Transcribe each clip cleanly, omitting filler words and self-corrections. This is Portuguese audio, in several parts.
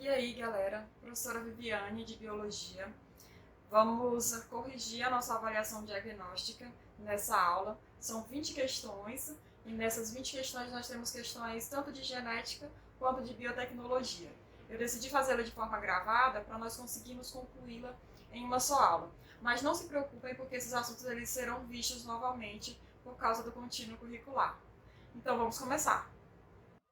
E aí, galera, professora Viviane de Biologia. Vamos corrigir a nossa avaliação diagnóstica nessa aula. São 20 questões e nessas 20 questões nós temos questões tanto de genética quanto de biotecnologia. Eu decidi fazê-la de forma gravada para nós conseguirmos concluí-la em uma só aula. Mas não se preocupem porque esses assuntos eles serão vistos novamente por causa do contínuo curricular. Então vamos começar.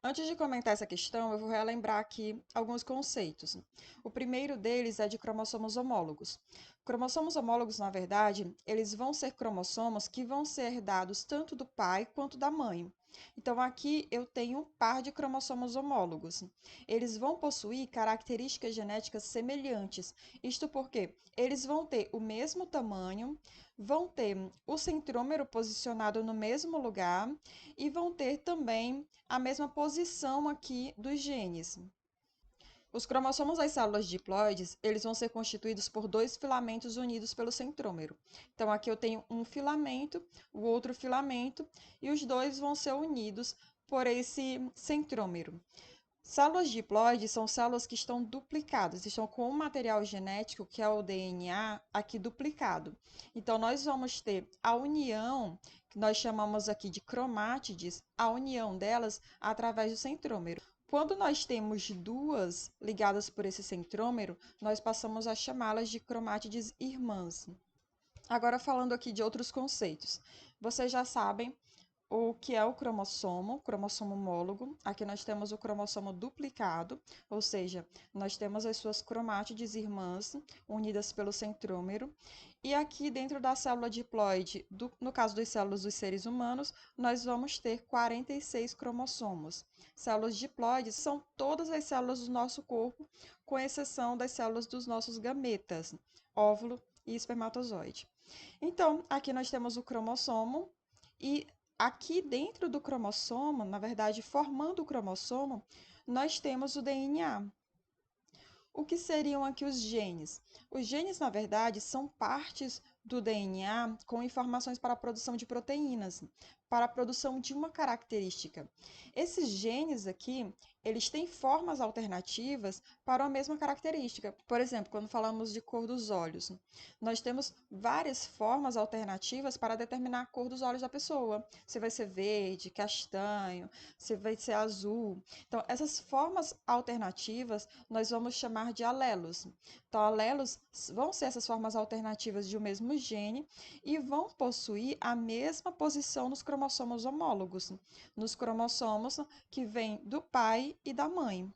Antes de comentar essa questão, eu vou relembrar aqui alguns conceitos. O primeiro deles é de cromossomos homólogos. Cromossomos homólogos, na verdade, eles vão ser cromossomos que vão ser herdados tanto do pai quanto da mãe. Então, aqui eu tenho um par de cromossomos homólogos. Eles vão possuir características genéticas semelhantes. Isto porque eles vão ter o mesmo tamanho, vão ter o centrômero posicionado no mesmo lugar e vão ter também a mesma posição aqui dos genes. Os cromossomos das células diploides, eles vão ser constituídos por dois filamentos unidos pelo centrômero. Então, aqui eu tenho um filamento, o outro filamento, e os dois vão ser unidos por esse centrômero. Células diploides são células que estão duplicadas, estão com um material genético, que é o DNA, aqui duplicado. Então, nós vamos ter a união, que nós chamamos aqui de cromátides, a união delas através do centrômero. Quando nós temos duas ligadas por esse centrômero, nós passamos a chamá-las de cromátides irmãs. Agora, falando aqui de outros conceitos. Vocês já sabem o que é o cromossomo homólogo. Aqui nós temos o cromossomo duplicado, ou seja, nós temos as suas cromátides irmãs unidas pelo centrômero. E aqui dentro da célula diploide, no caso das células dos seres humanos, nós vamos ter 46 cromossomos. Células diploides são todas as células do nosso corpo, com exceção das células dos nossos gametas, óvulo e espermatozoide. Então, aqui nós temos o cromossomo e aqui dentro do cromossomo, na verdade, formando o cromossomo, nós temos o DNA. O que seriam aqui os genes? Os genes, na verdade, são partes do DNA com informações para a produção de proteínas, para a produção de uma característica. Esses genes aqui, eles têm formas alternativas para a mesma característica. Por exemplo, quando falamos de cor dos olhos, nós temos várias formas alternativas para determinar a cor dos olhos da pessoa. Se vai ser verde, castanho, se vai ser azul. Então, essas formas alternativas nós vamos chamar de alelos. Então, alelos vão ser essas formas alternativas de um mesmo gene e vão possuir a mesma posição nos cromossomos homólogos, nos cromossomos que vêm do pai e da mãe.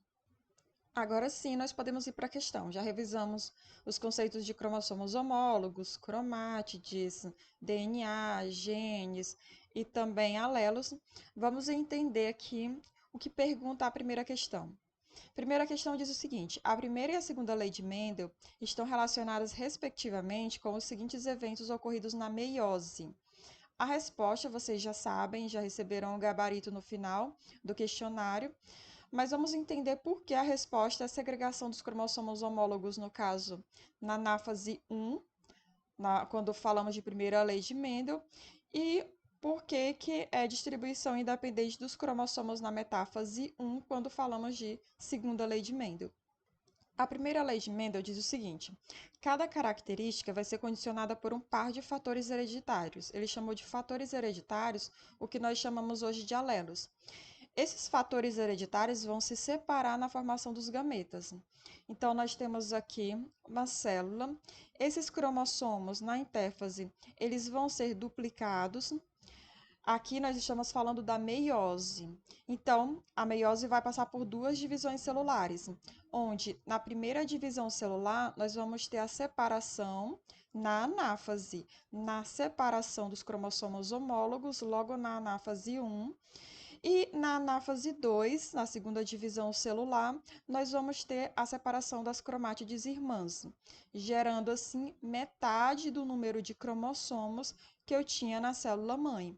Agora sim, nós podemos ir para a questão. Já revisamos os conceitos de cromossomos homólogos, cromátides, DNA, genes e também alelos. Vamos entender aqui o que pergunta a primeira questão. A primeira questão diz o seguinte: a primeira e a segunda lei de Mendel estão relacionadas, respectivamente, com os seguintes eventos ocorridos na meiose. A resposta vocês já sabem, já receberam o gabarito no final do questionário, mas vamos entender por que a resposta é a segregação dos cromossomos homólogos, no caso, na anáfase 1, quando falamos de primeira lei de Mendel, e por que é distribuição independente dos cromossomos na metáfase 1, quando falamos de segunda lei de Mendel. A primeira lei de Mendel diz o seguinte: cada característica vai ser condicionada por um par de fatores hereditários. Ele chamou de fatores hereditários o que nós chamamos hoje de alelos. Esses fatores hereditários vão se separar na formação dos gametas. Então, nós temos aqui uma célula. Esses cromossomos, na interfase, eles vão ser duplicados. Aqui nós estamos falando da meiose. Então, a meiose vai passar por duas divisões celulares, onde na primeira divisão celular nós vamos ter a separação na anáfase, na separação dos cromossomos homólogos, logo na anáfase 1, e na anáfase 2, na segunda divisão celular, nós vamos ter a separação das cromátides irmãs, gerando assim metade do número de cromossomos que eu tinha na célula mãe.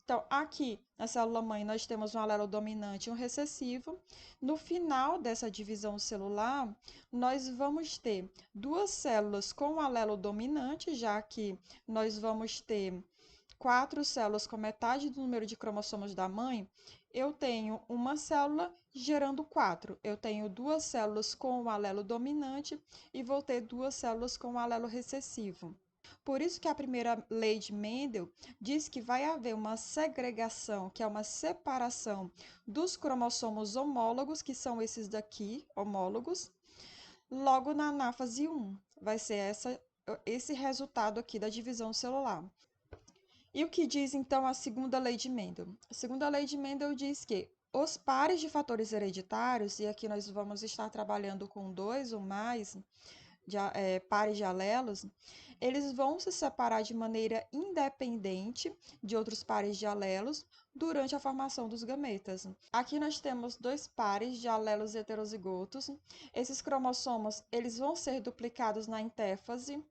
Então, aqui na célula mãe, nós temos um alelo dominante e um recessivo. No final dessa divisão celular, nós vamos ter duas células com um alelo dominante, já que nós vamos ter 4 células com metade do número de cromossomos da mãe, eu tenho uma célula gerando 4. Eu tenho 2 células com o alelo dominante e vou ter 2 células com o alelo recessivo. Por isso que a primeira lei de Mendel diz que vai haver uma segregação, que é uma separação dos cromossomos homólogos, que são esses daqui, homólogos, logo na anáfase 1. Vai ser esse resultado aqui da divisão celular. E o que diz então a segunda lei de Mendel? A segunda lei de Mendel diz que os pares de fatores hereditários, e aqui nós vamos estar trabalhando com 2 ou mais pares de alelos, eles vão se separar de maneira independente de outros pares de alelos durante a formação dos gametas. Aqui nós temos 2 pares de alelos heterozigotos. Esses cromossomos eles vão ser duplicados na intéfase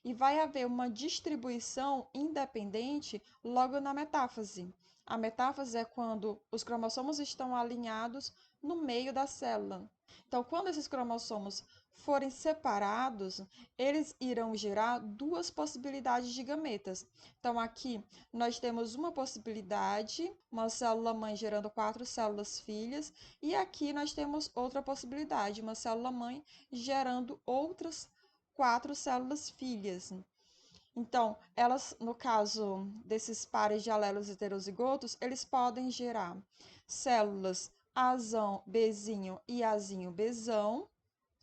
e vai haver uma distribuição independente logo na metáfase. A metáfase é quando os cromossomos estão alinhados no meio da célula. Então, quando esses cromossomos forem separados, eles irão gerar 2 possibilidades de gametas. Então, aqui nós temos uma possibilidade, uma célula-mãe gerando 4 células filhas, e aqui nós temos outra possibilidade, uma célula-mãe gerando outras 4 células filhas. Então, elas, no caso desses pares de alelos heterozigotos, eles podem gerar células Azão, Bzinho e Azinho, Bzão,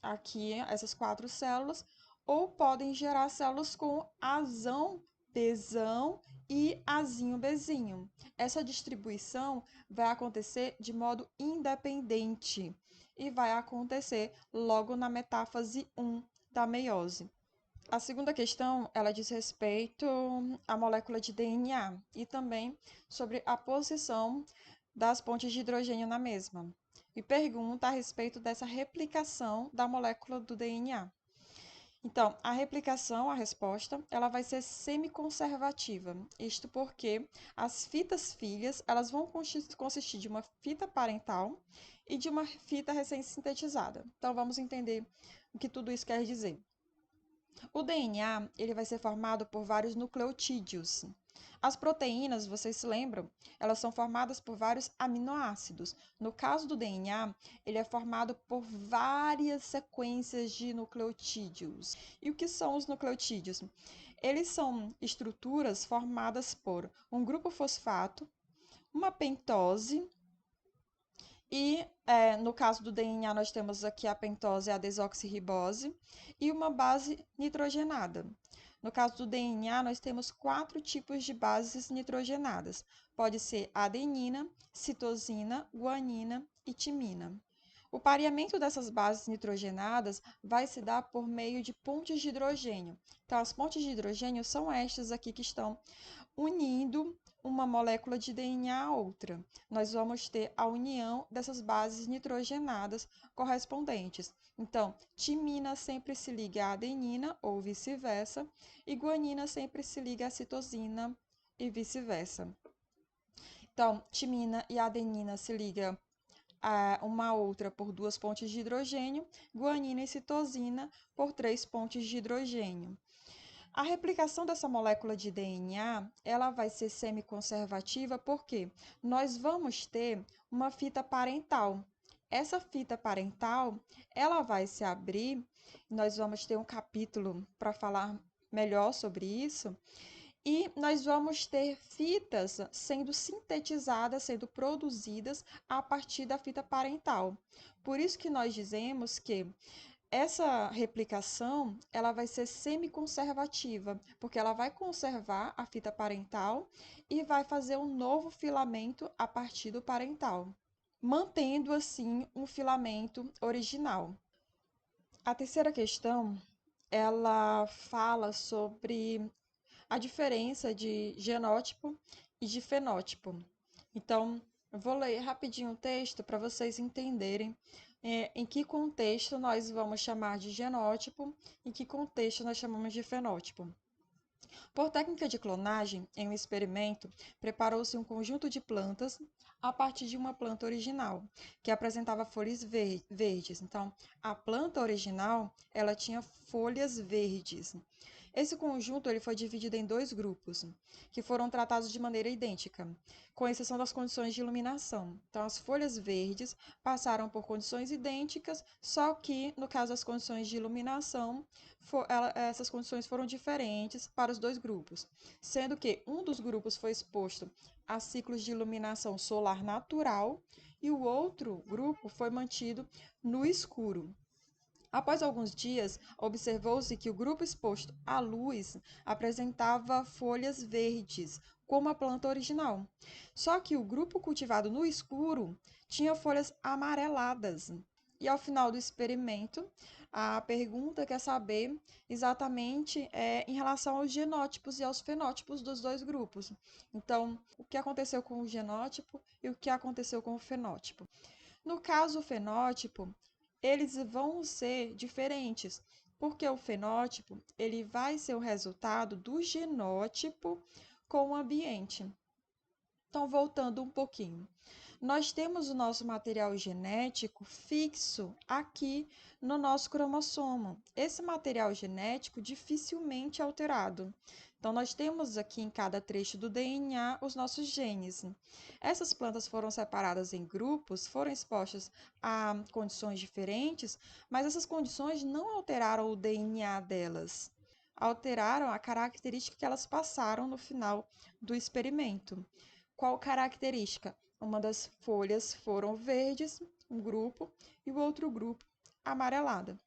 aqui essas 4 células, ou podem gerar células com Azão, Bzão e Azinho, Bzinho. Essa distribuição vai acontecer de modo independente e vai acontecer logo na metáfase 1 da meiose. A segunda questão, ela diz respeito à molécula de DNA e também sobre a posição das pontes de hidrogênio na mesma. E pergunta a respeito dessa replicação da molécula do DNA. Então, a replicação, a resposta, ela vai ser semiconservativa. Isto porque as fitas filhas, elas vão consistir de uma fita parental e de uma fita recém-sintetizada. Então, vamos entender o que tudo isso quer dizer. O DNA ele vai ser formado por vários nucleotídeos. As proteínas, vocês se lembram? Elas são formadas por vários aminoácidos. No caso do DNA, ele é formado por várias sequências de nucleotídeos. E o que são os nucleotídeos? Eles são estruturas formadas por um grupo fosfato, uma pentose, e no caso do DNA, nós temos aqui a pentose e a desoxirribose e uma base nitrogenada. No caso do DNA, nós temos 4 tipos de bases nitrogenadas. Pode ser adenina, citosina, guanina e timina. O pareamento dessas bases nitrogenadas vai se dar por meio de pontes de hidrogênio. Então, as pontes de hidrogênio são estas aqui que estão unindo uma molécula de DNA a outra. Nós vamos ter a união dessas bases nitrogenadas correspondentes. Então, timina sempre se liga à adenina ou vice-versa, e guanina sempre se liga à citosina e vice-versa. Então, timina e adenina se ligam a uma outra por 2 pontes de hidrogênio, guanina e citosina por 3 pontes de hidrogênio. A replicação dessa molécula de DNA, ela vai ser semiconservativa porque nós vamos ter uma fita parental. Essa fita parental, ela vai se abrir, nós vamos ter um capítulo para falar melhor sobre isso, e nós vamos ter fitas sendo sintetizadas, sendo produzidas a partir da fita parental. Por isso que nós dizemos que essa replicação, ela vai ser semiconservativa, porque ela vai conservar a fita parental e vai fazer um novo filamento a partir do parental, mantendo assim um filamento original. A terceira questão, ela fala sobre a diferença de genótipo e de fenótipo. Então, eu vou ler rapidinho o texto para vocês entenderem em que contexto nós vamos chamar de genótipo e em que contexto nós chamamos de fenótipo. Por técnica de clonagem, em um experimento, preparou-se um conjunto de plantas a partir de uma planta original, que apresentava folhas verdes. Então, a planta original, ela tinha folhas verdes. Esse conjunto ele foi dividido em dois grupos, que foram tratados de maneira idêntica, com exceção das condições de iluminação. Então, as folhas verdes passaram por condições idênticas, só que, no caso das condições de iluminação, essas condições foram diferentes para os dois grupos, sendo que um dos grupos foi exposto a ciclos de iluminação solar natural e o outro grupo foi mantido no escuro. Após alguns dias, observou-se que o grupo exposto à luz apresentava folhas verdes, como a planta original. Só que o grupo cultivado no escuro tinha folhas amareladas. E ao final do experimento, a pergunta quer saber exatamente em relação aos genótipos e aos fenótipos dos dois grupos. Então, o que aconteceu com o genótipo e o que aconteceu com o fenótipo? No caso, o fenótipo, eles vão ser diferentes, porque o fenótipo ele vai ser o resultado do genótipo com o ambiente. Então, voltando um pouquinho, nós temos o nosso material genético fixo aqui no nosso cromossomo. Esse material genético dificilmente é alterado. Então, nós temos aqui em cada trecho do DNA os nossos genes. Essas plantas foram separadas em grupos, foram expostas a condições diferentes, mas essas condições não alteraram o DNA delas. Alteraram a característica que elas passaram no final do experimento. Qual característica? Uma das folhas foram verdes, um grupo, e o outro grupo amarelada.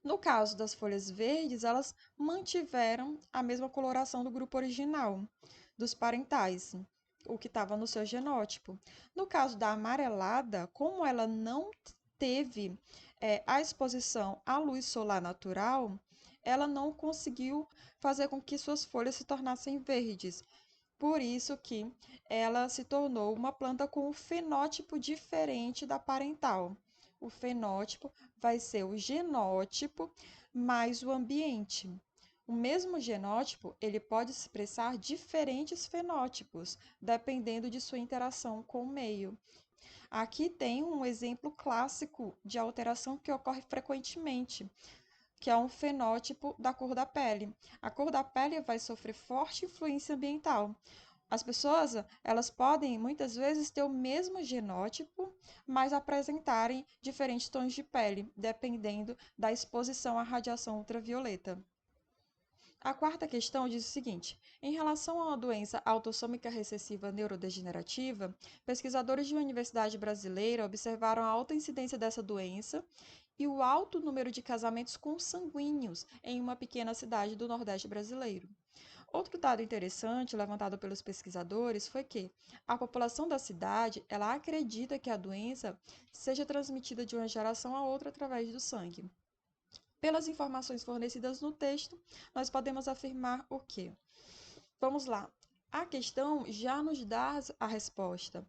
No caso das folhas verdes, elas mantiveram a mesma coloração do grupo original, dos parentais, o que estava no seu genótipo. No caso da amarelada, como ela não teve a exposição à luz solar natural, ela não conseguiu fazer com que suas folhas se tornassem verdes. Por isso que ela se tornou uma planta com um fenótipo diferente da parental. O fenótipo vai ser o genótipo mais o ambiente. O mesmo genótipo, ele pode expressar diferentes fenótipos, dependendo de sua interação com o meio. Aqui tem um exemplo clássico de alteração que ocorre frequentemente, que é um fenótipo da cor da pele. A cor da pele vai sofrer forte influência ambiental. As pessoas, elas podem muitas vezes ter o mesmo genótipo, mas apresentarem diferentes tons de pele, dependendo da exposição à radiação ultravioleta. A quarta questão diz o seguinte: em relação a uma doença autossômica recessiva neurodegenerativa, pesquisadores de uma universidade brasileira observaram a alta incidência dessa doença e o alto número de casamentos consanguíneos em uma pequena cidade do Nordeste brasileiro. Outro dado interessante levantado pelos pesquisadores foi que a população da cidade, ela acredita que a doença seja transmitida de uma geração a outra através do sangue. Pelas informações fornecidas no texto, nós podemos afirmar o quê? Vamos lá. A questão já nos dá a resposta.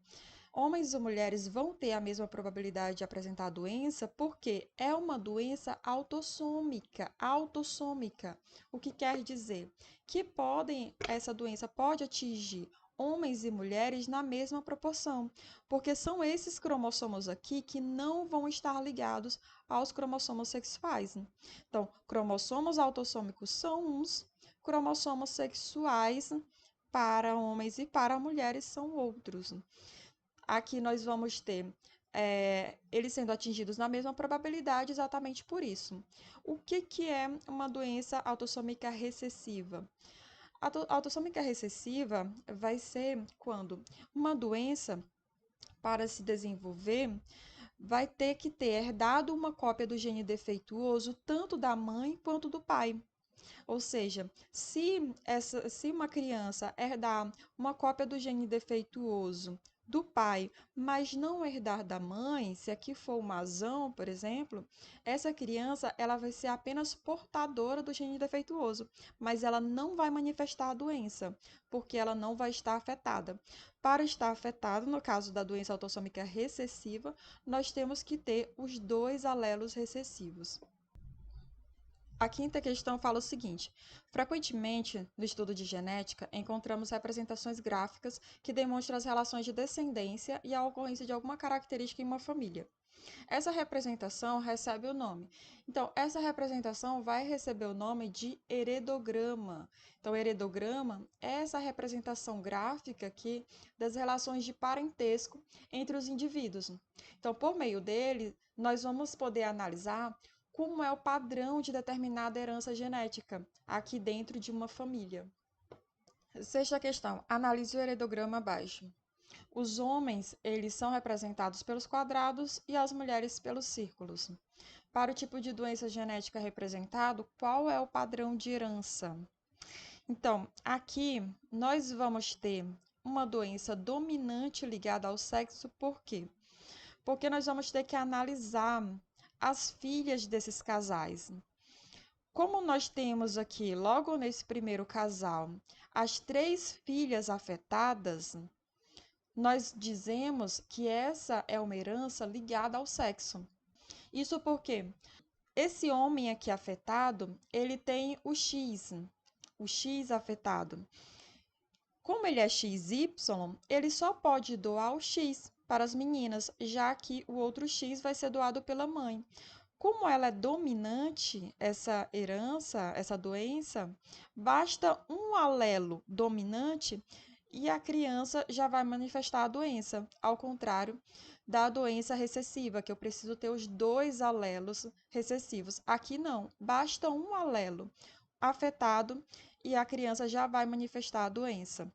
Homens ou mulheres vão ter a mesma probabilidade de apresentar a doença porque é uma doença autossômica, O que quer dizer que essa doença pode atingir homens e mulheres na mesma proporção, porque são esses cromossomos aqui que não vão estar ligados aos cromossomos sexuais. Então, cromossomos autossômicos são uns, cromossomos sexuais para homens e para mulheres são outros. Aqui nós vamos ter eles sendo atingidos na mesma probabilidade exatamente por isso. O que é uma doença autossômica recessiva? A autossômica recessiva vai ser quando uma doença, para se desenvolver, vai ter que ter herdado uma cópia do gene defeituoso tanto da mãe quanto do pai. Ou seja, se uma criança herdar uma cópia do gene defeituoso do pai, mas não herdar da mãe, se aqui for o masão, por exemplo, essa criança ela vai ser apenas portadora do gene defeituoso, mas ela não vai manifestar a doença, porque ela não vai estar afetada. Para estar afetada, no caso da doença autossômica recessiva, nós temos que ter os dois alelos recessivos. A quinta questão fala o seguinte: frequentemente, no estudo de genética, encontramos representações gráficas que demonstram as relações de descendência e a ocorrência de alguma característica em uma família. Essa representação recebe o nome. Então, essa representação vai receber o nome de heredograma. Então, heredograma é essa representação gráfica aqui das relações de parentesco entre os indivíduos. Então, por meio dele, nós vamos poder analisar como é o padrão de determinada herança genética aqui dentro de uma família. Sexta questão, analise o heredograma abaixo. Os homens, eles são representados pelos quadrados e as mulheres pelos círculos. Para o tipo de doença genética representado, qual é o padrão de herança? Então, aqui nós vamos ter uma doença dominante ligada ao sexo, por quê? Porque nós vamos ter que analisar as filhas desses casais. Como nós temos aqui, logo nesse primeiro casal, as 3 filhas afetadas, nós dizemos que essa é uma herança ligada ao sexo. Isso porque esse homem aqui afetado, ele tem o X afetado. Como ele é XY, ele só pode doar o X para as meninas, já que o outro X vai ser doado pela mãe. Como ela é dominante, essa herança, essa doença, basta um alelo dominante e a criança já vai manifestar a doença, ao contrário da doença recessiva, que eu preciso ter os 2 alelos recessivos. Aqui não, basta um alelo afetado e a criança já vai manifestar a doença.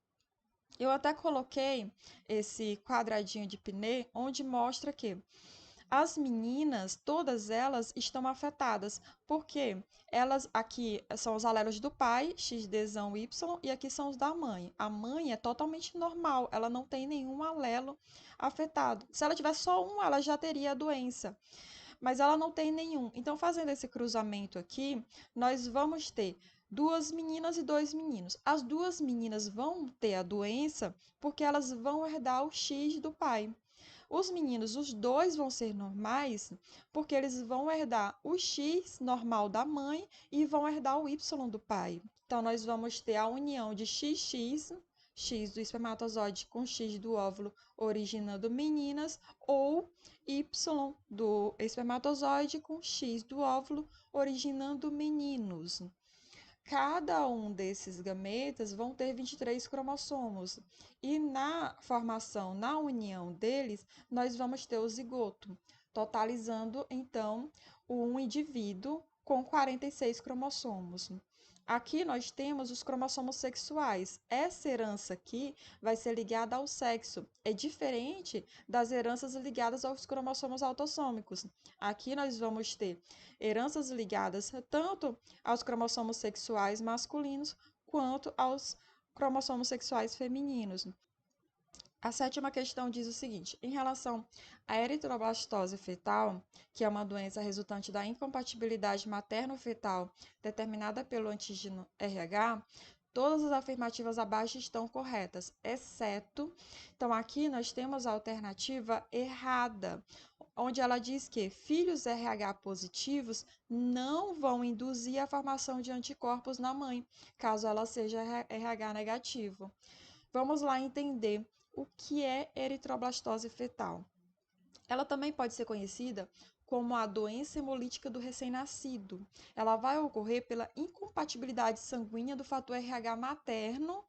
Eu até coloquei esse quadradinho de Pinet, onde mostra que as meninas, todas elas estão afetadas, porque elas aqui são os alelos do pai, XDzão Y, e aqui são os da mãe. A mãe é totalmente normal, ela não tem nenhum alelo afetado. Se ela tivesse só um, ela já teria a doença, mas ela não tem nenhum. Então, fazendo esse cruzamento aqui, nós vamos ter 2 meninas e 2 meninos. As 2 meninas vão ter a doença porque elas vão herdar o X do pai. Os meninos, os 2 vão ser normais, porque eles vão herdar o X normal da mãe e vão herdar o Y do pai. Então, nós vamos ter a união de XX, X do espermatozoide com X do óvulo, originando meninas, ou Y do espermatozoide com X do óvulo, originando meninos. Cada um desses gametas vão ter 23 cromossomos. E na formação, na união deles, nós vamos ter o zigoto, totalizando, então, um indivíduo com 46 cromossomos. Aqui nós temos os cromossomos sexuais. Essa herança aqui vai ser ligada ao sexo. É diferente das heranças ligadas aos cromossomos autossômicos. Aqui nós vamos ter heranças ligadas tanto aos cromossomos sexuais masculinos quanto aos cromossomos sexuais femininos. A sétima questão diz o seguinte: em relação à eritroblastose fetal, que é uma doença resultante da incompatibilidade materno-fetal determinada pelo antígeno RH, todas as afirmativas abaixo estão corretas, exceto. Então, aqui nós temos a alternativa errada, onde ela diz que filhos RH positivos não vão induzir a formação de anticorpos na mãe, caso ela seja RH negativo. Vamos lá entender o que é eritroblastose fetal. Ela também pode ser conhecida como a doença hemolítica do recém-nascido. Ela vai ocorrer pela incompatibilidade sanguínea do fator RH materno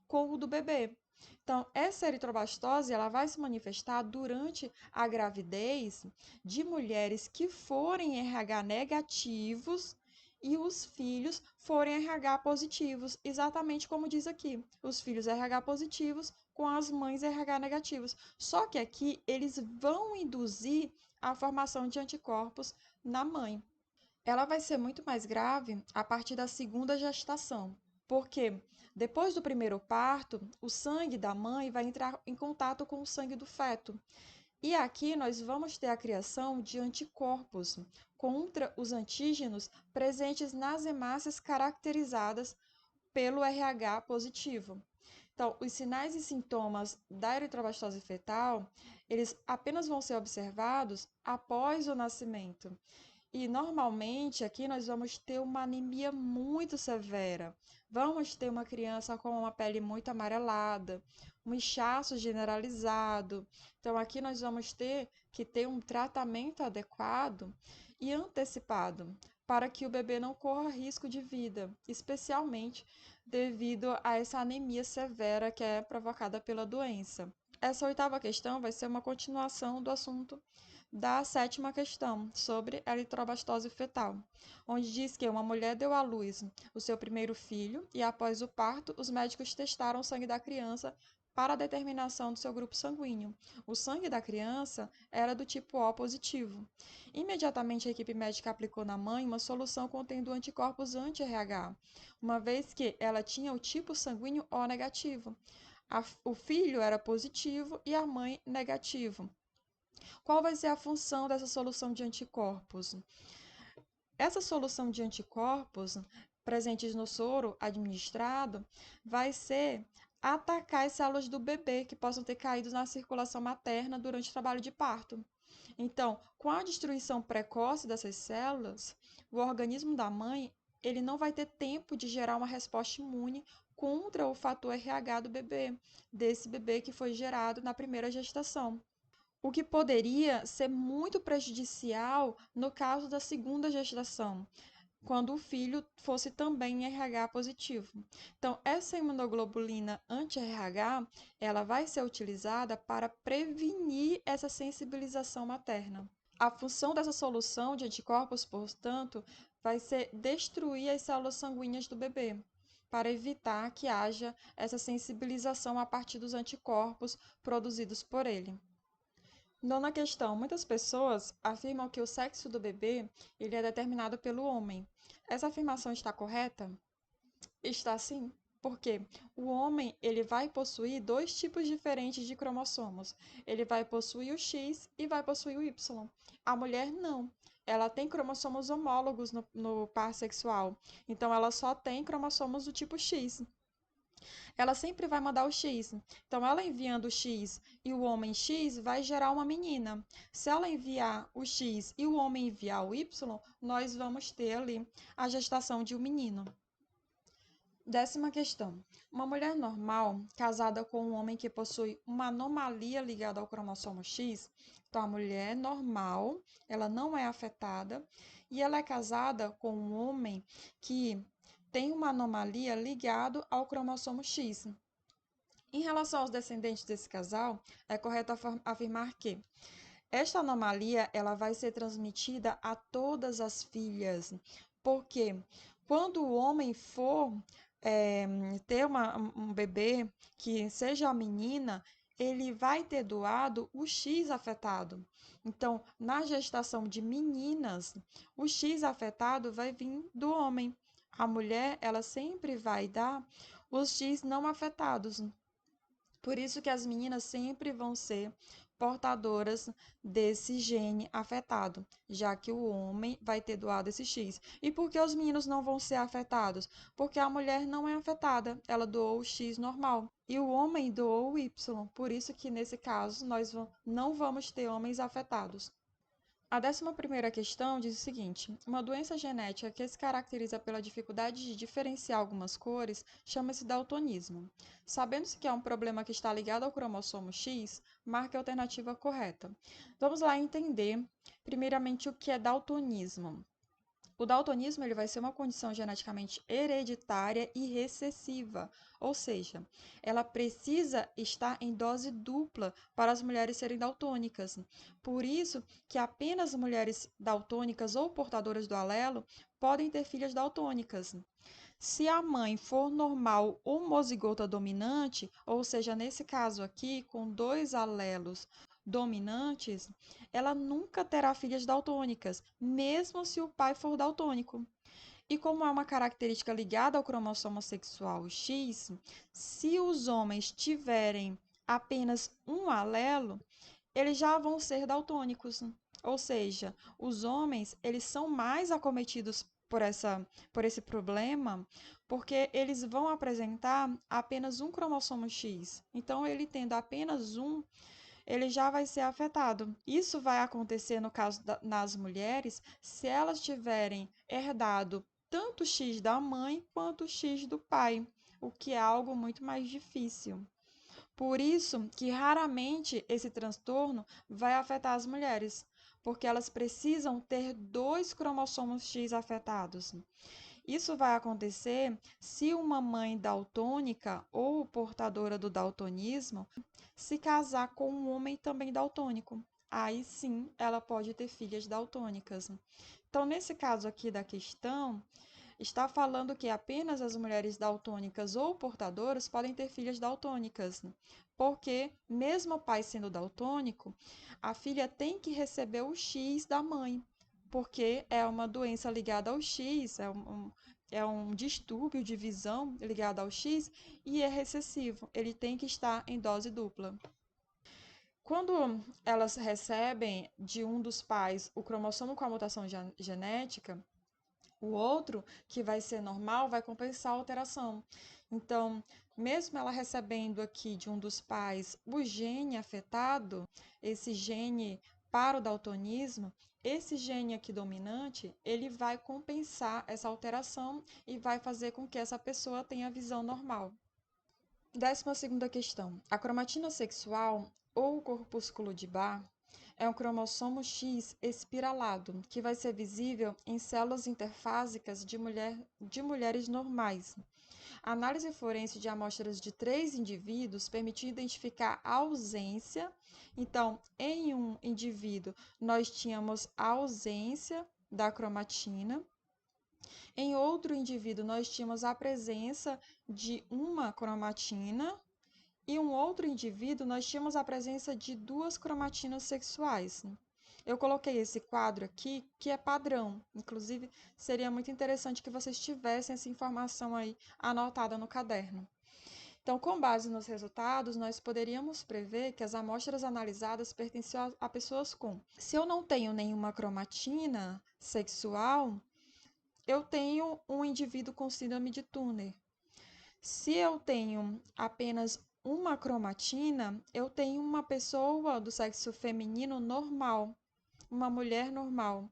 com o do bebê. Então, essa eritroblastose ela vai se manifestar durante a gravidez de mulheres que forem RH negativos e os filhos forem RH positivos, exatamente como diz aqui, os filhos RH positivos com as mães RH negativas. Só que aqui eles vão induzir a formação de anticorpos na mãe. Ela vai ser muito mais grave a partir da segunda gestação, porque depois do primeiro parto, o sangue da mãe vai entrar em contato com o sangue do feto. E aqui nós vamos ter a criação de anticorpos contra os antígenos presentes nas hemácias caracterizadas pelo RH positivo. Então, os sinais e sintomas da eritroblastose fetal, eles apenas vão ser observados após o nascimento. E normalmente aqui nós vamos ter uma anemia muito severa. Vamos ter uma criança com uma pele muito amarelada, um inchaço generalizado. Então aqui nós vamos ter que ter um tratamento adequado e antecipado para que o bebê não corra risco de vida, especialmente devido a essa anemia severa que é provocada pela doença. Essa oitava questão vai ser uma continuação do assunto da sétima questão, sobre a eritrobastose fetal, onde diz que uma mulher deu à luz o seu primeiro filho e, após o parto, os médicos testaram o sangue da criança para a determinação do seu grupo sanguíneo. O sangue da criança era do tipo O positivo. Imediatamente, a equipe médica aplicou na mãe uma solução contendo anticorpos anti-RH, uma vez que ela tinha o tipo sanguíneo O negativo. O filho era positivo e a mãe negativo. Qual vai ser a função dessa solução de anticorpos? Essa solução de anticorpos presentes no soro administrado vai ser atacar as células do bebê que possam ter caído na circulação materna durante o trabalho de parto. Então, com a destruição precoce dessas células, o organismo da mãe ele não vai ter tempo de gerar uma resposta imune contra o fator RH do bebê, desse bebê que foi gerado na primeira gestação, o que poderia ser muito prejudicial no caso da segunda gestação, quando o filho fosse também RH positivo. Então, essa imunoglobulina anti-RH, ela vai ser utilizada para prevenir essa sensibilização materna. A função dessa solução de anticorpos, portanto, vai ser destruir as células sanguíneas do bebê, para evitar que haja essa sensibilização a partir dos anticorpos produzidos por ele. Nona questão. Muitas pessoas afirmam que o sexo do bebê ele é determinado pelo homem. Essa afirmação está correta? Está sim, porque o homem ele vai possuir dois tipos diferentes de cromossomos. Ele vai possuir o X e vai possuir o Y. A mulher não. Ela tem cromossomos homólogos no par sexual. Então, ela só tem cromossomos do tipo X. Ela sempre vai mandar o X. Então, ela enviando o X e o homem X vai gerar uma menina. Se ela enviar o X e o homem enviar o Y, nós vamos ter ali a gestação de um menino. Décima questão. Uma mulher normal, casada com um homem que possui uma anomalia ligada ao cromossomo X, então a mulher normal, ela não é afetada, e ela é casada com um homem que tem uma anomalia ligada ao cromossomo X. Em relação aos descendentes desse casal, é correto afirmar que esta anomalia ela vai ser transmitida a todas as filhas, porque quando o homem for ter um bebê que seja a menina, ele vai ter doado o X afetado. Então, na gestação de meninas, o X afetado vai vir do homem. A mulher, ela sempre vai dar os X não afetados. Por isso que as meninas sempre vão ser portadoras desse gene afetado, já que o homem vai ter doado esse X. E por que os meninos não vão ser afetados? Porque a mulher não é afetada, ela doou o X normal. E o homem doou o Y, por isso que nesse caso nós não vamos ter homens afetados. A 11ª questão diz o seguinte: uma doença genética que se caracteriza pela dificuldade de diferenciar algumas cores chama-se daltonismo. Sabendo-se que é um problema que está ligado ao cromossomo X, marque a alternativa correta. Vamos lá entender, primeiramente, o que é daltonismo. O daltonismo ele vai ser uma condição geneticamente hereditária e recessiva, ou seja, ela precisa estar em dose dupla para as mulheres serem daltônicas. Por isso que apenas mulheres daltônicas ou portadoras do alelo podem ter filhas daltônicas. Se a mãe for normal homozigota dominante, ou seja, nesse caso aqui, com dois alelos dominantes, ela nunca terá filhas daltônicas, mesmo se o pai for daltônico. E como é uma característica ligada ao cromossomo sexual X, se os homens tiverem apenas um alelo, eles já vão ser daltônicos. Ou seja, os homens, eles são mais acometidos por esse problema, porque eles vão apresentar apenas um cromossomo X. Então, ele tendo apenas um, ele já vai ser afetado. Isso vai acontecer no caso nas mulheres, se elas tiverem herdado tanto o X da mãe quanto o X do pai, o que é algo muito mais difícil. Por isso que raramente esse transtorno vai afetar as mulheres, porque elas precisam ter dois cromossomos X afetados. Isso vai acontecer se uma mãe daltônica ou portadora do daltonismo se casar com um homem também daltônico. Aí sim ela pode ter filhas daltônicas. Então, nesse caso aqui da questão, está falando que apenas as mulheres daltônicas ou portadoras podem ter filhas daltônicas, porque, mesmo o pai sendo daltônico, a filha tem que receber o X da mãe, porque é uma doença ligada ao X, é um distúrbio de visão ligado ao X e é recessivo, ele tem que estar em dose dupla. Quando elas recebem de um dos pais o cromossomo com a mutação genética, o outro, que vai ser normal, vai compensar a alteração. Então, mesmo ela recebendo aqui de um dos pais o gene afetado, esse gene para o daltonismo, esse gene aqui dominante, ele vai compensar essa alteração e vai fazer com que essa pessoa tenha visão normal. 12ª questão. A cromatina sexual ou corpúsculo de Barr é um cromossomo X espiralado, que vai ser visível em células interfásicas de mulheres normais. A análise forense de amostras de 3 indivíduos permitiu identificar a ausência. Então, em um indivíduo, nós tínhamos a ausência da cromatina. Em outro indivíduo, nós tínhamos a presença de uma cromatina. E um outro indivíduo, nós tínhamos a presença de duas cromatinas sexuais. Eu coloquei esse quadro aqui, que é padrão. Inclusive, seria muito interessante que vocês tivessem essa informação aí anotada no caderno. Então, com base nos resultados, nós poderíamos prever que as amostras analisadas pertenciam a pessoas com. Se eu não tenho nenhuma cromatina sexual, eu tenho um indivíduo com síndrome de Turner. Se eu tenho apenas uma cromatina, eu tenho uma pessoa do sexo feminino normal, uma mulher normal.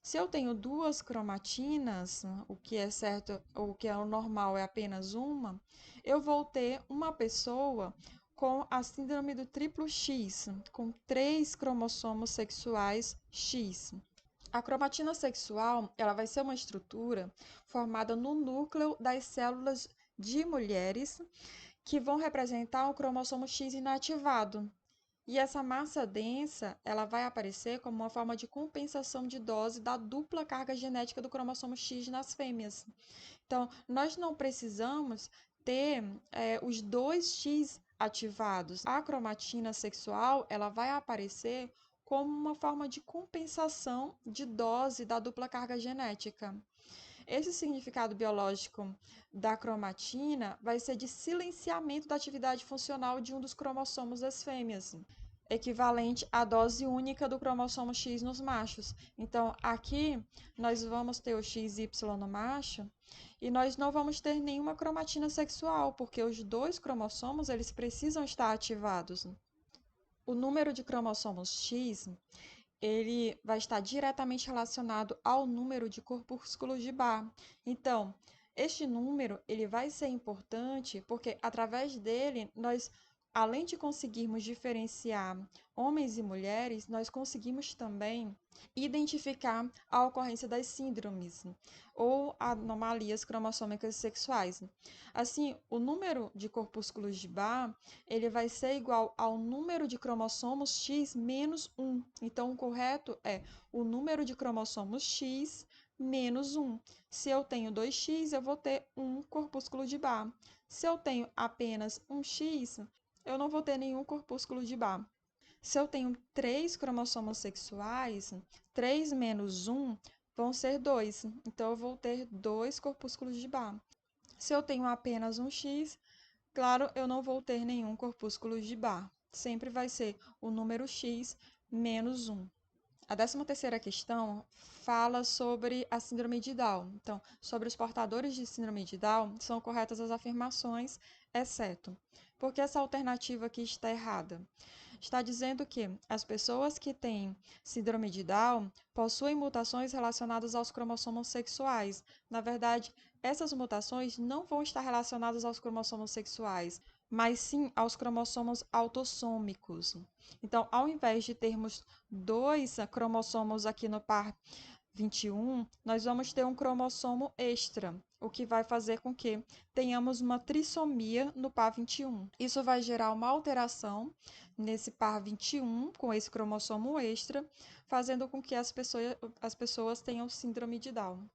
Se eu tenho duas cromatinas, o que é certo, o que é o normal é apenas uma, eu vou ter uma pessoa com a síndrome do triplo X, com 3 cromossomos sexuais X. A cromatina sexual, ela vai ser uma estrutura formada no núcleo das células de mulheres que vão representar o cromossomo X inativado. E essa massa densa, ela vai aparecer como uma forma de compensação de dose da dupla carga genética do cromossomo X nas fêmeas. Então, nós não precisamos ter os dois X ativados. A cromatina sexual, ela vai aparecer como uma forma de compensação de dose da dupla carga genética. Esse significado biológico da cromatina vai ser de silenciamento da atividade funcional de um dos cromossomos das fêmeas, equivalente à dose única do cromossomo X nos machos. Então, aqui nós vamos ter o XY no macho e nós não vamos ter nenhuma cromatina sexual, porque os dois cromossomos eles precisam estar ativados. O número de cromossomos X ele vai estar diretamente relacionado ao número de corpúsculos de Barr. Então, este número ele vai ser importante porque através dele nós, além de conseguirmos diferenciar homens e mulheres, nós conseguimos também identificar a ocorrência das síndromes ou anomalias cromossômicas sexuais. Assim, o número de corpúsculos de Barr ele vai ser igual ao número de cromossomos X menos 1. Então, o correto é o número de cromossomos X menos 1. Se eu tenho 2X, eu vou ter um corpúsculo de Barr. Se eu tenho apenas um X, eu não vou ter nenhum corpúsculo de Barr. Se eu tenho 3 cromossomos sexuais, 3 menos 1 vão ser 2. Então, eu vou ter 2 corpúsculos de Barr. Se eu tenho apenas um X, claro, eu não vou ter nenhum corpúsculo de Barr. Sempre vai ser o número X menos 1. A 13ª questão fala sobre a síndrome de Down. Então, sobre os portadores de síndrome de Down, são corretas as afirmações, exceto. Porque essa alternativa aqui está errada. Está dizendo que as pessoas que têm síndrome de Down possuem mutações relacionadas aos cromossomos sexuais. Na verdade, essas mutações não vão estar relacionadas aos cromossomos sexuais, mas sim aos cromossomos autossômicos. Então, ao invés de termos dois cromossomos aqui no par 21, nós vamos ter um cromossomo extra, o que vai fazer com que tenhamos uma trissomia no par 21. Isso vai gerar uma alteração nesse par 21, com esse cromossomo extra, fazendo com que as pessoas tenham síndrome de Down.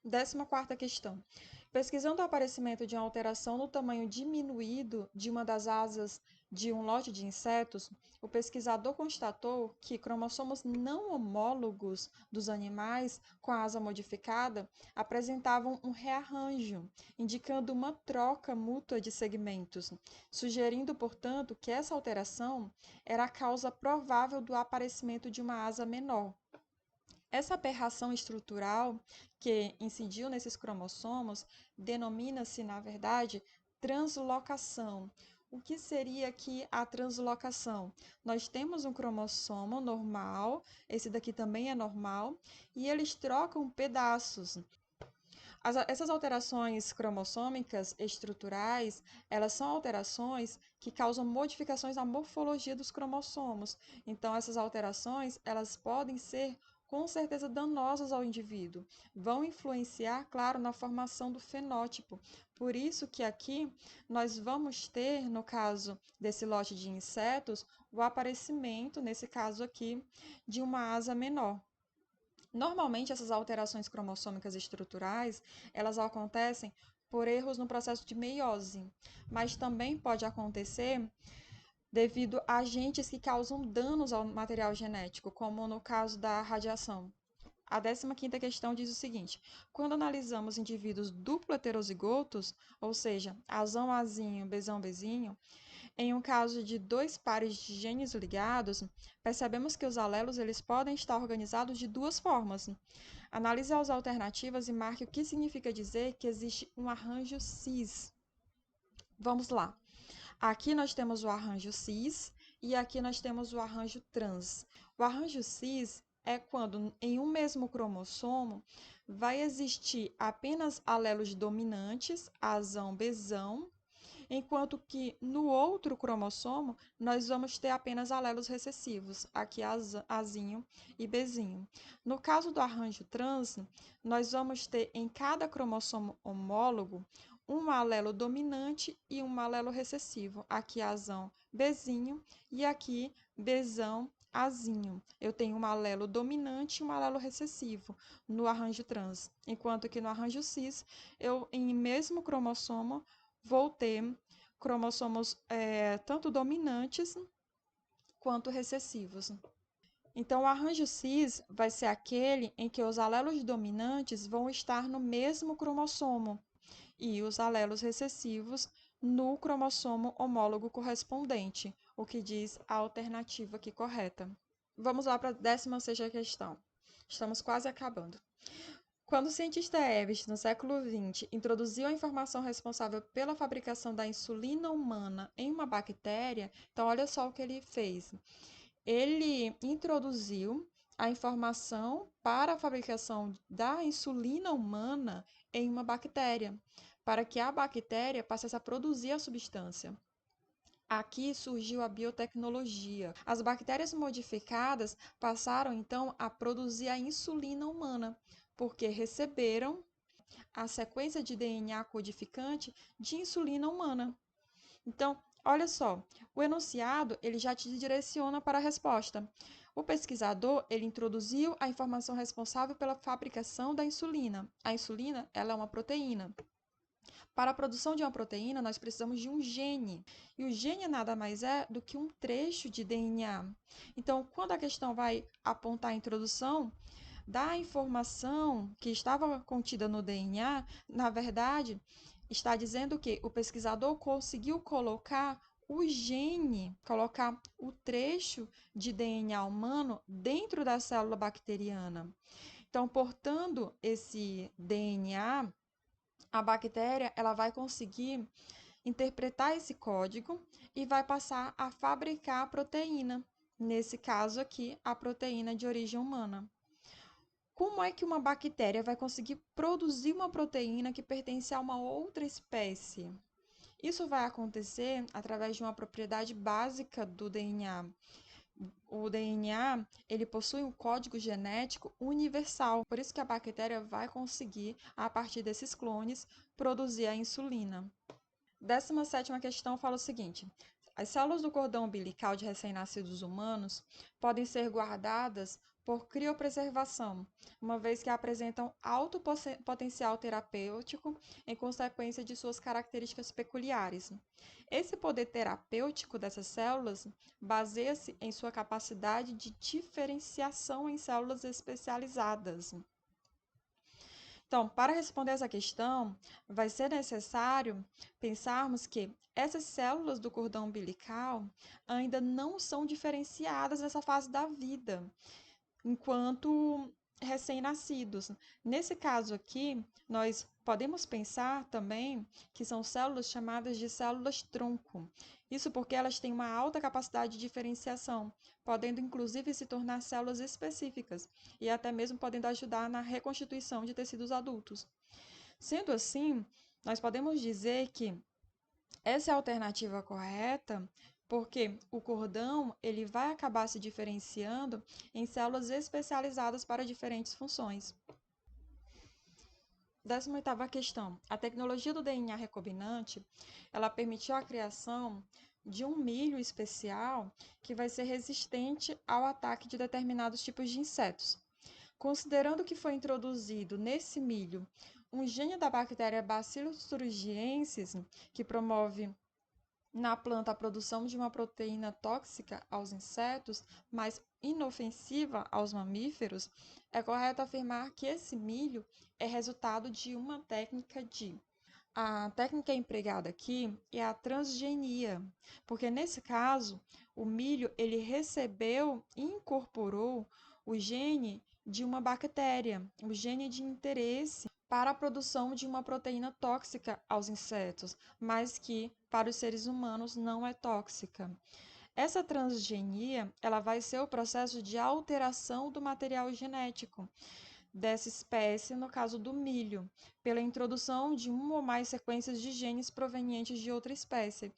14ª questão. Pesquisando o aparecimento de uma alteração no tamanho diminuído de uma das asas de um lote de insetos, o pesquisador constatou que cromossomos não homólogos dos animais com a asa modificada apresentavam um rearranjo, indicando uma troca mútua de segmentos, sugerindo, portanto, que essa alteração era a causa provável do aparecimento de uma asa menor. Essa aberração estrutural que incidiu nesses cromossomos denomina-se, na verdade, translocação. O que seria aqui a translocação? Nós temos um cromossomo normal, esse daqui também é normal, e eles trocam pedaços. Essas alterações cromossômicas estruturais, elas são alterações que causam modificações na morfologia dos cromossomos. Então, essas alterações, elas podem ser com certeza danosas ao indivíduo. Vão influenciar, claro, na formação do fenótipo. Por isso que aqui nós vamos ter, no caso desse lote de insetos, o aparecimento, nesse caso aqui, de uma asa menor. Normalmente, essas alterações cromossômicas estruturais, elas acontecem por erros no processo de meiose, mas também pode acontecer devido a agentes que causam danos ao material genético, como no caso da radiação. A 15ª questão diz o seguinte: quando analisamos indivíduos duplo heterozigotos, ou seja, azão-azinho, bezão-bezinho, em um caso de dois pares de genes ligados, percebemos que os alelos eles podem estar organizados de duas formas. Analise as alternativas e marque o que significa dizer que existe um arranjo cis. Vamos lá. Aqui nós temos o arranjo cis e aqui nós temos o arranjo trans. O arranjo cis é quando em um mesmo cromossomo vai existir apenas alelos dominantes, azão, bezão, enquanto que no outro cromossomo nós vamos ter apenas alelos recessivos, aqui Azinho e Bzinho. No caso do arranjo trans, nós vamos ter em cada cromossomo homólogo um alelo dominante e um alelo recessivo, aqui Azão, Bzinho e aqui Bzão, Azinho. Eu tenho um alelo dominante e um alelo recessivo no arranjo trans, enquanto que no arranjo cis, eu em mesmo cromossomo vou ter cromossomos tanto dominantes quanto recessivos. Então, o arranjo cis vai ser aquele em que os alelos dominantes vão estar no mesmo cromossomo e os alelos recessivos no cromossomo homólogo correspondente, o que diz a alternativa aqui correta. Vamos lá para a 16ª questão. Estamos quase acabando. Quando o cientista Everest, no século XX, introduziu a informação responsável pela fabricação da insulina humana em uma bactéria, então olha só o que ele fez. Ele introduziu a informação para a fabricação da insulina humana em uma bactéria, para que a bactéria passasse a produzir a substância. Aqui surgiu a biotecnologia. As bactérias modificadas passaram então a produzir a insulina humana, porque receberam a sequência de DNA codificante de insulina humana. Então, olha só, o enunciado ele já te direciona para a resposta. O pesquisador ele introduziu a informação responsável pela fabricação da insulina. A insulina ela é uma proteína. Para a produção de uma proteína, nós precisamos de um gene. E o gene nada mais é do que um trecho de DNA. Então, quando a questão vai apontar a introdução da informação que estava contida no DNA, na verdade, está dizendo que o pesquisador conseguiu colocar o gene, colocar o trecho de DNA humano dentro da célula bacteriana. Então, portando esse DNA, a bactéria ela vai conseguir interpretar esse código e vai passar a fabricar a proteína. Nesse caso aqui, a proteína de origem humana. Como é que uma bactéria vai conseguir produzir uma proteína que pertence a uma outra espécie? Isso vai acontecer através de uma propriedade básica do DNA. O DNA, ele possui um código genético universal, por isso que a bactéria vai conseguir, a partir desses clones, produzir a insulina. 17ª questão fala o seguinte: as células do cordão umbilical de recém-nascidos humanos podem ser guardadas por criopreservação, uma vez que apresentam alto potencial terapêutico em consequência de suas características peculiares. Esse poder terapêutico dessas células baseia-se em sua capacidade de diferenciação em células especializadas. Então, para responder essa questão, vai ser necessário pensarmos que essas células do cordão umbilical ainda não são diferenciadas nessa fase da vida, enquanto recém-nascidos. Nesse caso aqui, nós podemos pensar também que são células chamadas de células-tronco. Isso porque elas têm uma alta capacidade de diferenciação, podendo inclusive se tornar células específicas e até mesmo podendo ajudar na reconstituição de tecidos adultos. Sendo assim, nós podemos dizer que essa é a alternativa correta, porque o cordão ele vai acabar se diferenciando em células especializadas para diferentes funções. 18ª questão. A tecnologia do DNA recombinante, ela permitiu a criação de um milho especial que vai ser resistente ao ataque de determinados tipos de insetos. Considerando que foi introduzido nesse milho um gene da bactéria Bacillus thuringiensis, que promove na planta a produção de uma proteína tóxica aos insetos, mas inofensiva aos mamíferos, é correto afirmar que esse milho é resultado de uma técnica de. A técnica empregada aqui é a transgenia, porque nesse caso, o milho ele recebeu e incorporou o gene de uma bactéria, o gene de interesse para a produção de uma proteína tóxica aos insetos, mas que para os seres humanos não é tóxica. Essa transgenia, ela vai ser o processo de alteração do material genético dessa espécie, no caso do milho, pela introdução de uma ou mais sequências de genes provenientes de outra espécie.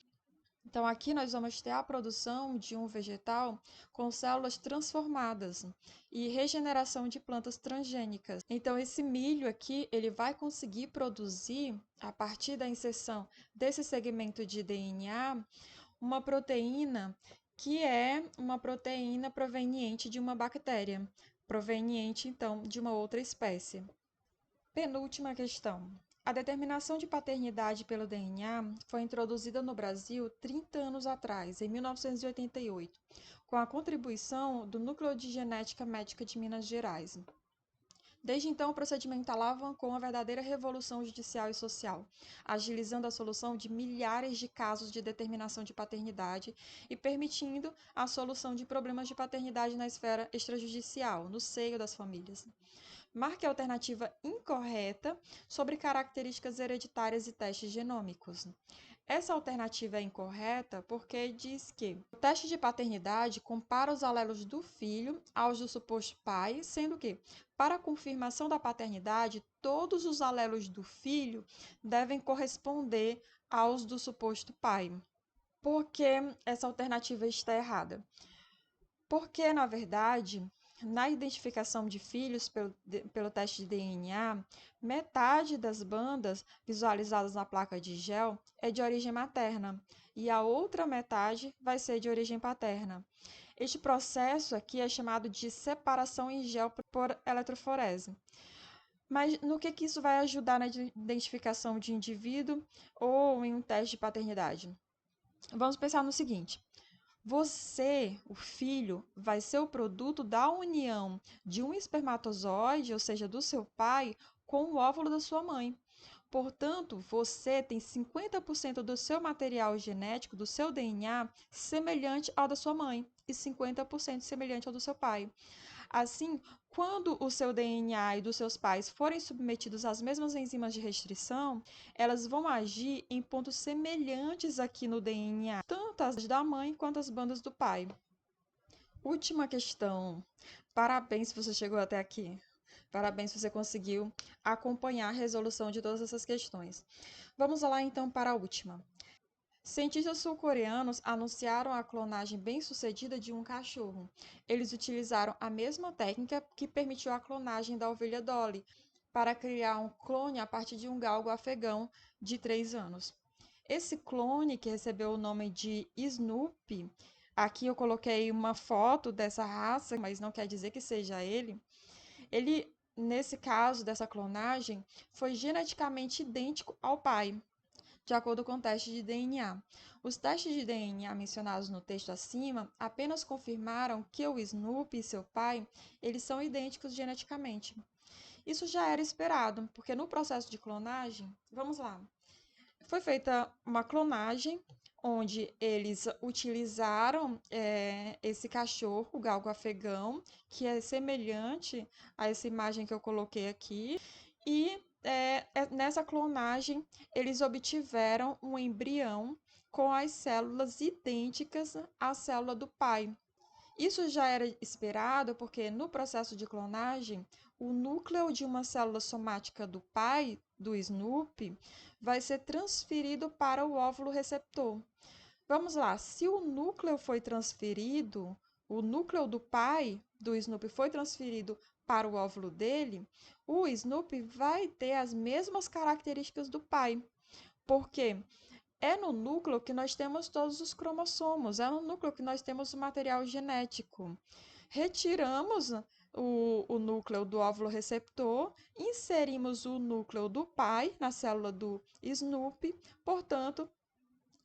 Então, aqui nós vamos ter a produção de um vegetal com células transformadas e regeneração de plantas transgênicas. Então, esse milho aqui, ele vai conseguir produzir, a partir da inserção desse segmento de DNA, uma proteína que é uma proteína proveniente de uma bactéria, proveniente, então, de uma outra espécie. Penúltima questão. A determinação de paternidade pelo DNA foi introduzida no Brasil 30 anos atrás, em 1988, com a contribuição do Núcleo de Genética Médica de Minas Gerais. Desde então, o procedimento alavancou uma verdadeira revolução judicial e social, agilizando a solução de milhares de casos de determinação de paternidade e permitindo a solução de problemas de paternidade na esfera extrajudicial, no seio das famílias. Marque a alternativa incorreta sobre características hereditárias e testes genômicos. Essa alternativa é incorreta porque diz que o teste de paternidade compara os alelos do filho aos do suposto pai, sendo que, para a confirmação da paternidade, todos os alelos do filho devem corresponder aos do suposto pai. Por que essa alternativa está errada? Porque, na verdade, na identificação de filhos pelo teste de DNA, metade das bandas visualizadas na placa de gel é de origem materna e a outra metade vai ser de origem paterna. Este processo aqui é chamado de separação em gel por eletroforese. Mas no que isso vai ajudar na identificação de indivíduo ou em um teste de paternidade? Vamos pensar no seguinte. Você, o filho, vai ser o produto da união de um espermatozoide, ou seja, do seu pai, com o óvulo da sua mãe. Portanto, você tem 50% do seu material genético, do seu DNA, semelhante ao da sua mãe e 50% semelhante ao do seu pai. Assim, quando o seu DNA e dos seus pais forem submetidos às mesmas enzimas de restrição, elas vão agir em pontos semelhantes aqui no DNA, tanto as da mãe quanto as bandas do pai. Última questão. Parabéns se você chegou até aqui. Parabéns se você conseguiu acompanhar a resolução de todas essas questões. Vamos lá então para a última. Cientistas sul-coreanos anunciaram a clonagem bem-sucedida de um cachorro. Eles utilizaram a mesma técnica que permitiu a clonagem da ovelha Dolly, para criar um clone a partir de um galgo afegão de 3 anos. Esse clone, que recebeu o nome de Snoopy, aqui eu coloquei uma foto dessa raça, mas não quer dizer que seja ele, nesse caso dessa clonagem, foi geneticamente idêntico ao pai, de acordo com testes de DNA. Os testes de DNA mencionados no texto acima apenas confirmaram que o Snoopy e seu pai, eles são idênticos geneticamente. Isso já era esperado, porque no processo de clonagem, vamos lá, foi feita uma clonagem onde eles utilizaram esse cachorro, o galgo afegão, que é semelhante a essa imagem que eu coloquei aqui, e nessa clonagem eles obtiveram um embrião com as células idênticas à célula do pai. Isso já era esperado porque no processo de clonagem, o núcleo de uma célula somática do pai, do Snoopy, vai ser transferido para o óvulo receptor. Vamos lá, se o núcleo foi transferido, o núcleo do pai do Snoopy foi transferido para o óvulo dele, o Snoopy vai ter as mesmas características do pai. Por quê? É no núcleo que nós temos todos os cromossomos, é no núcleo que nós temos o material genético. Retiramos o núcleo do óvulo receptor, inserimos o núcleo do pai na célula do Snoopy, portanto,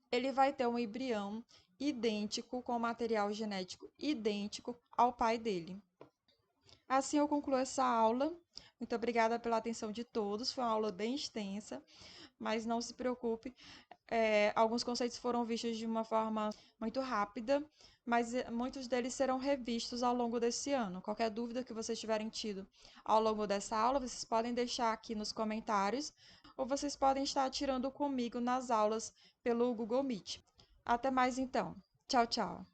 ele vai ter um embrião idêntico, com material genético idêntico ao pai dele. Assim eu concluo essa aula. Muito obrigada pela atenção de todos. Foi uma aula bem extensa, mas não se preocupe, alguns conceitos foram vistos de uma forma muito rápida, mas muitos deles serão revistos ao longo desse ano. Qualquer dúvida que vocês tiverem tido ao longo dessa aula, vocês podem deixar aqui nos comentários, ou vocês podem estar tirando comigo nas aulas pelo Google Meet. Até mais então. Tchau, tchau.